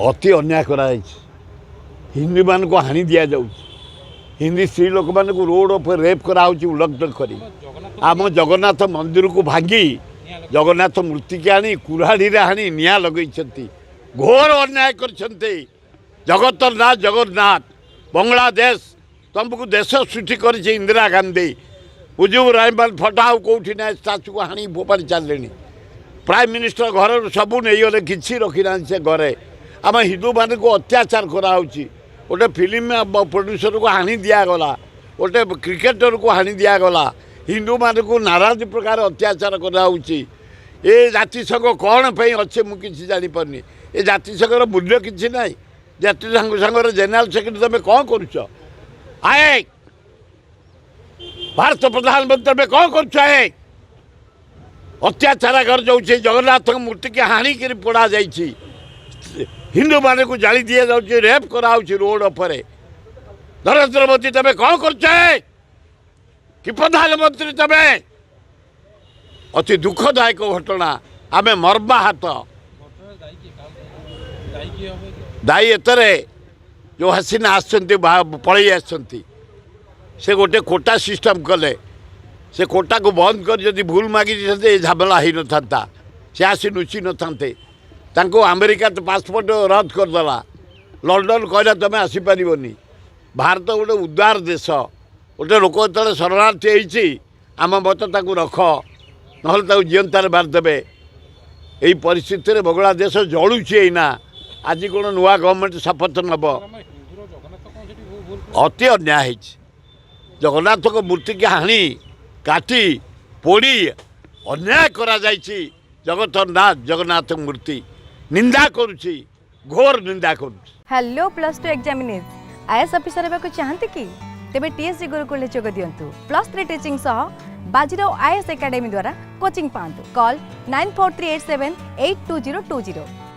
अति अन्याय करा हिंदू मान को हानि दि जाऊँ हिंदी स्त्री लोक मान को रोड पर रेप कराऊँ उलट करी आम जगन्नाथ मंदिर को भांगी जगन्नाथ मूर्ति के आनी कुराड़ी हाणी निआ लगे घोर अन्याय कर जगतर नाथ जगन्नाथ बांग्लादेश तुमको देश सृष्टि कर इंदिरा गांधी मुजिबुर रहमान फटाऊ कौटी ना स्टाचू को हाणी फोपाड़ी चलने प्राइम मिनिस्टर घर सबू नहीं गले कि रखी ना से घरे आम हिंदू मान को अत्याचार कराऊँगी गोटे फिल्म प्रोड्यूसर को हानि दिगला गोटे क्रिकेटर को हानि दिगला हिंदू मान को नाराज प्रकार अत्याचार कराऊँगी ए जातिसंघ कौन पे अच्छे मुझे जापारे ये जातिसंघर मूल्य किसी ना जातिसंघ संघर जेनेल सेक्रेटरी तुम कौन करुच आए भारत प्रधानमंत्री में कौन कर अत्याचार कर जाऊँ जगन्नाथ मूर्ति के हाणिक पोड़ा जा हिंदू मान को जाली दि जाऊँ रेप कराऊँ रोड पर नरेंद्र मोदी तुम कौन कर कि प्रधानमंत्री तुम अति दुखदायक घटना आम मर्माहत दायी एतरे जो हसीना आसछन्ति पलि आसछन्ति से गोटे कोटा सिस्टम कले से कोटा को बंद कर जदि भूल मागी झमेला हो न था से आसी लुचि न था अमेरिका तो पासपोर्ट रद्द करदेला लंडन कहला तुम आसीपार भारत गोटे उदार देश गोटे लोक जो शरणार्थी होती आम मत रख ना जीवंतार मारिदेवे यही परिस्थिति बांग्लादेश जलुची ना आज कौन नुआ गवर्नमेंट शपथ नब अति अन्याय जगन्नाथ को मूर्ति के हाणी काटी पोड़ी अन्याय करा जाइछि जगतर नाथ जगन्नाथ मूर्ति निंदा करुछि घोर निंदा करुछि। Hello plus 2 examinees IAS officer हेबाकु चाहंती कि तेबे टीएससी गुरुकुल जोग दियंतु +3 टीचिंग सह बाजीराव आईएएस एकेडमी द्वारा कोचिंग पांतु कॉल 9438782020